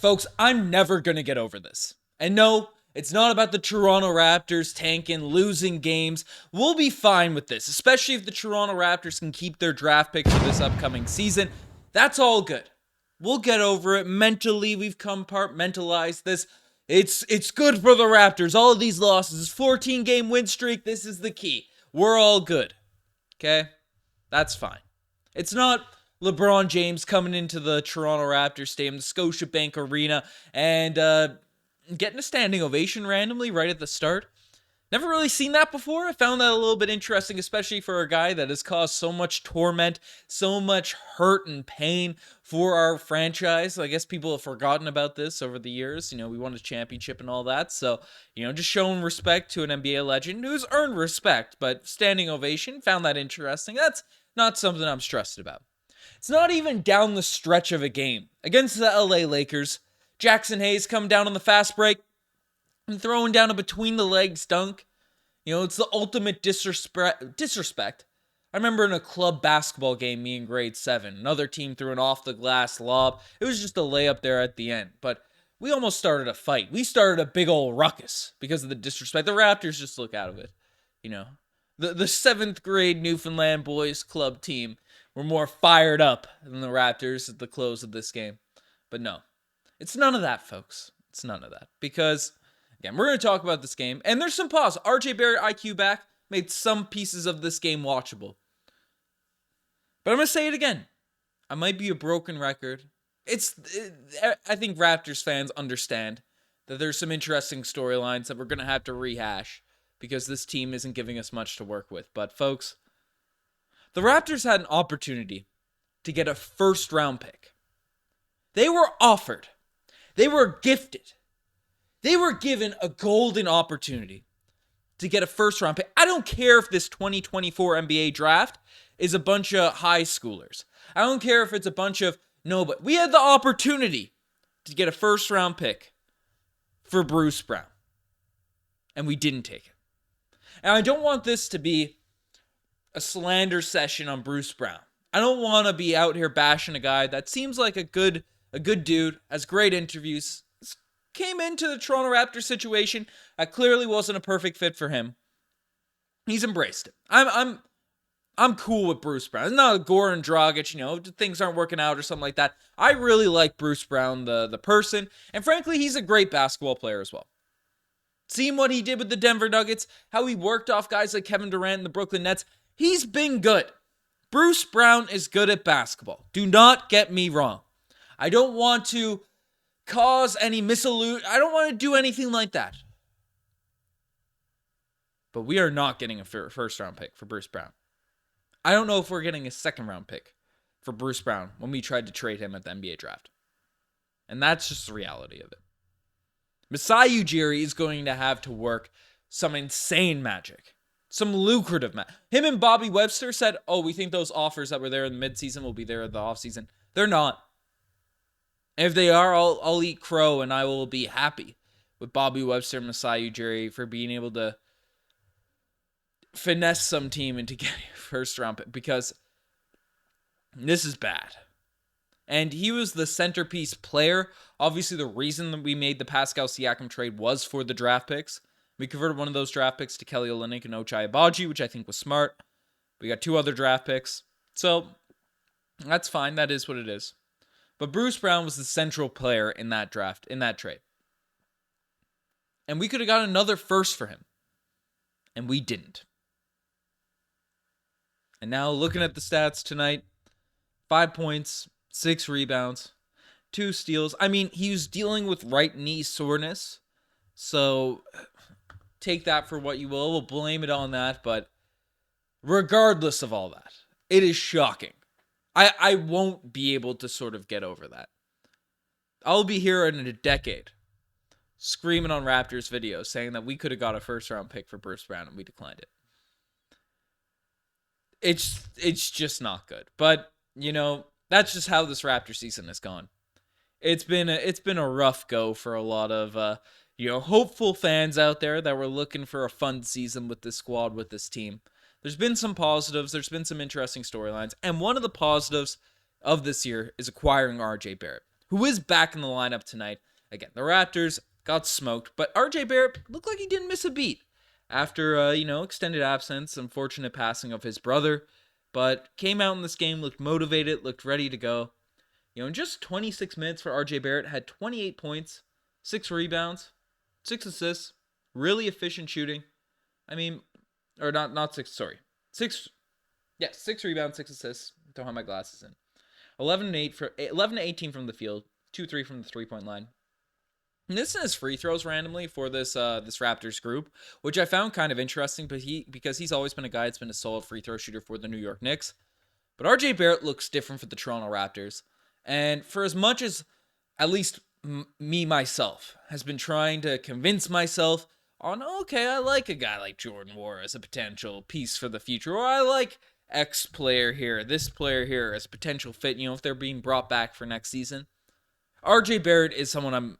Folks, I'm never going to get over this. And no, it's not about the Toronto Raptors tanking, losing games. We'll be fine with this, especially if the Toronto Raptors can keep their draft picks for this upcoming season. That's all good. We'll get over it. Mentally, we've compartmentalized this. It's good for the Raptors. All of these losses, 14-game win streak, this is the key. We're all good. Okay? That's fine. It's not LeBron James coming into the Toronto Raptors Stadium, the Scotiabank Arena, and getting a standing ovation randomly right at the start. Never really seen that before. I found that a little bit interesting, especially for a guy that has caused so much torment, so much hurt and pain for our franchise. I guess people have forgotten about this over the years. We won a championship and all that. So, just showing respect to an NBA legend who's earned respect, but standing ovation, found that interesting. That's not something I'm stressed about. It's not even down the stretch of a game. Against the LA Lakers, Jackson Hayes come down on the fast break and throwing down a between-the-legs dunk. It's the ultimate disrespect. I remember in a club basketball game, me in grade 7, another team threw an off-the-glass lob. It was just a layup there at the end, but we almost started a fight. We started a big old ruckus because of the disrespect. The Raptors just look out of it. The 7th grade Newfoundland Boys Club team were more fired up than the Raptors at the close of this game. But no, it's none of that, folks. It's none of that. Because, again, we're going to talk about this game. And there's some pause. RJ Barrett IQ back made some pieces of this game watchable. But I'm going to say it again. I might be a broken record. I think Raptors fans understand that there's some interesting storylines that we're going to have to rehash because this team isn't giving us much to work with. But, folks, the Raptors had an opportunity to get a first-round pick. They were offered. They were gifted. They were given a golden opportunity to get a first-round pick. I don't care if this 2024 NBA draft is a bunch of high schoolers. I don't care if it's a bunch of nobody. We had the opportunity to get a first-round pick for Bruce Brown. And we didn't take it. And I don't want this to be a slander session on Bruce Brown. I don't want to be out here bashing a guy that seems like a good dude, has great interviews, came into the Toronto Raptors situation that clearly wasn't a perfect fit for him. He's embraced it. I'm cool with Bruce Brown. It's not a Goran Dragic, things aren't working out or something like that. I really like Bruce Brown, the person, and frankly, he's a great basketball player as well. Seeing what he did with the Denver Nuggets, how he worked off guys like Kevin Durant and the Brooklyn Nets, he's been good. Bruce Brown is good at basketball. Do not get me wrong. I don't want to cause any I don't want to do anything like that. But we are not getting a first-round pick for Bruce Brown. I don't know if we're getting a second-round pick for Bruce Brown when we tried to trade him at the NBA draft. And that's just the reality of it. Masai Ujiri is going to have to work some insane magic. Some lucrative magic. Him and Bobby Webster said, we think those offers that were there in the midseason will be there in the offseason. They're not. And if they are, I'll eat crow and I will be happy with Bobby Webster and Masai Ujiri for being able to finesse some team into getting a first round pick because this is bad. And he was the centerpiece player. Obviously, the reason that we made the Pascal Siakam trade was for the draft picks. We converted one of those draft picks to Kelly Olynyk and Ochai Agbaji, which I think was smart. We got 2 other draft picks. So, that's fine. That is what it is. But Bruce Brown was the central player in that draft, in that trade. And we could have got another first for him. And we didn't. And now, looking at the stats tonight, 5 points, 6 rebounds, 2 steals. I mean, he was dealing with right knee soreness. So, take that for what you will. We'll blame it on that. But regardless of all that, it is shocking. I won't be able to sort of get over that. I'll be here in a decade screaming on Raptors videos saying that we could have got a first-round pick for Bruce Brown and we declined it. It's just not good. But, that's just how this Raptor season has gone. It's been a rough go for a lot of hopeful fans out there that were looking for a fun season with this squad, with this team. There's been some positives. There's been some interesting storylines. And one of the positives of this year is acquiring RJ Barrett, who is back in the lineup tonight. Again, the Raptors got smoked, but RJ Barrett looked like he didn't miss a beat after, extended absence, unfortunate passing of his brother, but came out in this game, looked motivated, looked ready to go. In just 26 minutes for RJ Barrett, had 28 points, 6 rebounds, 6 assists, really efficient shooting. I mean, or not 6, sorry. 6 rebounds, 6 assists. Don't have my glasses in. 11 to 18 from the field, 2-3 from the three-point line. Missing his free throws randomly for this Raptors group, which I found kind of interesting, because he's always been a guy that's been a solid free throw shooter for the New York Knicks. But RJ Barrett looks different for the Toronto Raptors. And for as much as, at least me myself, has been trying to convince myself on, okay, I like a guy like Jordan Nwora as a potential piece for the future, or I like X player here, this player here as a potential fit, if they're being brought back for next season. RJ Barrett is someone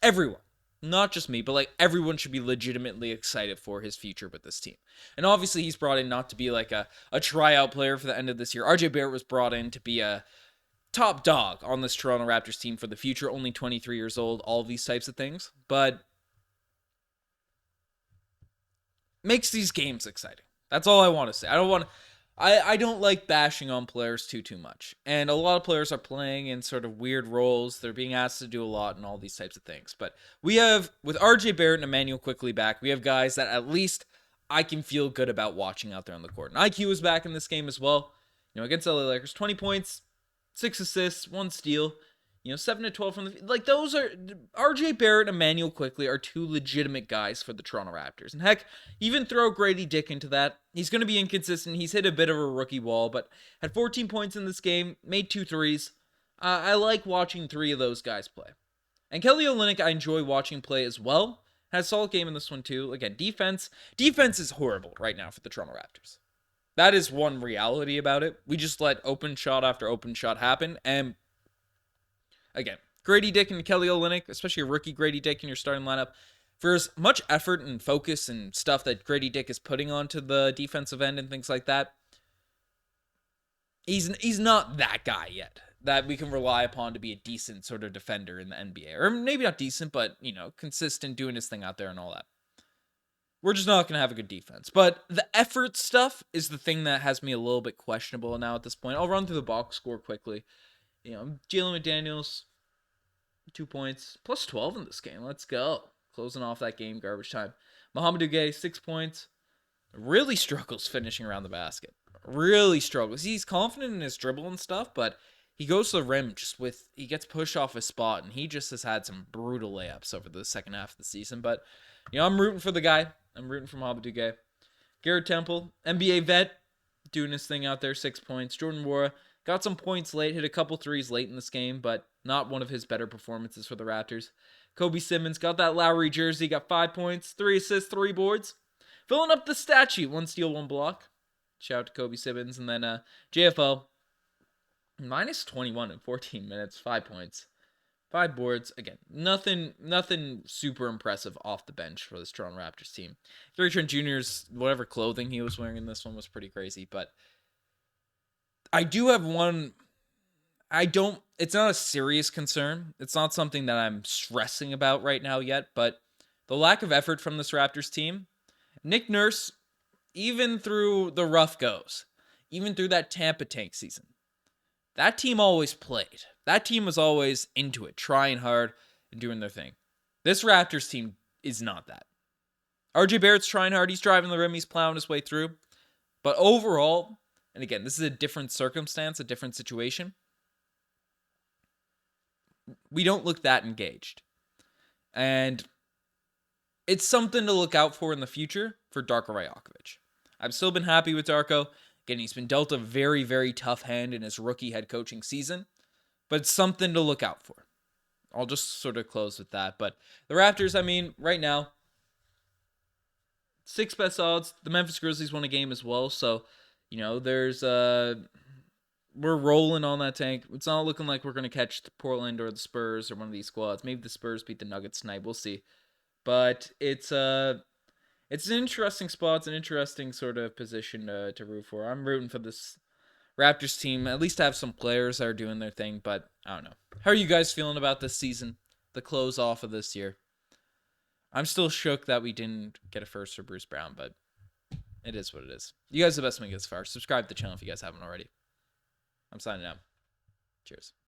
everyone, not just me, but like everyone should be legitimately excited for his future with this team. And obviously he's brought in not to be like a tryout player for the end of this year. RJ Barrett was brought in to be a top dog on this Toronto Raptors team for the future, only 23 years old, all these types of things. But makes these games exciting. That's all I want to say. I don't like bashing on players too much. And a lot of players are playing in sort of weird roles. They're being asked to do a lot and all these types of things. But we have, with RJ Barrett and Emmanuel quickly back, we have guys that at least I can feel good about watching out there on the court. And IQ is back in this game as well. Against LA Lakers, 20 points, 6 assists, 1 steal. 7 to 12 from the... Like, those are... RJ Barrett and Emmanuel Quickley are 2 legitimate guys for the Toronto Raptors. And heck, even throw Grady Dick into that. He's going to be inconsistent. He's hit a bit of a rookie wall, but had 14 points in this game, made 2 threes. I like watching 3 of those guys play. And Kelly Olynyk, I enjoy watching play as well. Had a solid game in this one, too. Again, defense is horrible right now for the Toronto Raptors. That is one reality about it. We just let open shot after open shot happen, and again, Grady Dick and Kelly Olynyk, especially a rookie Grady Dick in your starting lineup, for as much effort and focus and stuff that Grady Dick is putting onto the defensive end and things like that, he's not that guy yet that we can rely upon to be a decent sort of defender in the NBA. Or maybe not decent, but, consistent, doing his thing out there and all that. We're just not going to have a good defense. But the effort stuff is the thing that has me a little bit questionable now at this point. I'll run through the box score quickly. Jalen McDaniels, 2 points, plus 12 in this game. Let's go. Closing off that game, garbage time. Mohamed Gay, 6 points. Really struggles finishing around the basket. Really struggles. He's confident in his dribble and stuff, but he goes to the rim he gets pushed off his spot, and he just has had some brutal layups over the second half of the season. But, I'm rooting for the guy. I'm rooting for Mohamed Gay. Garrett Temple, NBA vet, doing his thing out there, 6 points. Jordan Nwora, got some points late, hit a couple threes late in this game, but not one of his better performances for the Raptors. Kobe Simmons got that Lowry jersey, got 5 points, 3 assists, 3 boards. Filling up the stat sheet, 1 steal, 1 block. Shout out to Kobe Simmons. And then JFL, minus 21 in 14 minutes, 5 points, 5 boards. Again, nothing super impressive off the bench for this Toronto Raptors team. Gary Trent Jr.'s, whatever clothing he was wearing in this one was pretty crazy, but I do have one. It's not a serious concern. It's not something that I'm stressing about right now yet, but the lack of effort from this Raptors team. Nick Nurse, even through the rough goes, even through that Tampa tank season, that team always played. That team was always into it, trying hard and doing their thing. This Raptors team is not that. RJ Barrett's trying hard. He's driving the rim. He's plowing his way through. But overall, and again, this is a different circumstance, a different situation, we don't look that engaged. And it's something to look out for in the future for Darko Rajakovic. I've still been happy with Darko. Again, he's been dealt a very, very tough hand in his rookie head coaching season, but it's something to look out for. I'll just sort of close with that. But the Raptors, right now, 6 best odds. The Memphis Grizzlies won a game as well, so we're rolling on that tank. It's not looking like we're going to catch the Portland or the Spurs or one of these squads. Maybe the Spurs beat the Nuggets tonight. We'll see. But it's an interesting spot. It's an interesting sort of position to root for. I'm rooting for this Raptors team at least have some players that are doing their thing, but I don't know. How are you guys feeling about this season? The close off of this year? I'm still shook that we didn't get a first for Bruce Brown, but it is what it is. You guys are the best to make it this far. Subscribe to the channel if you guys haven't already. I'm signing out. Cheers.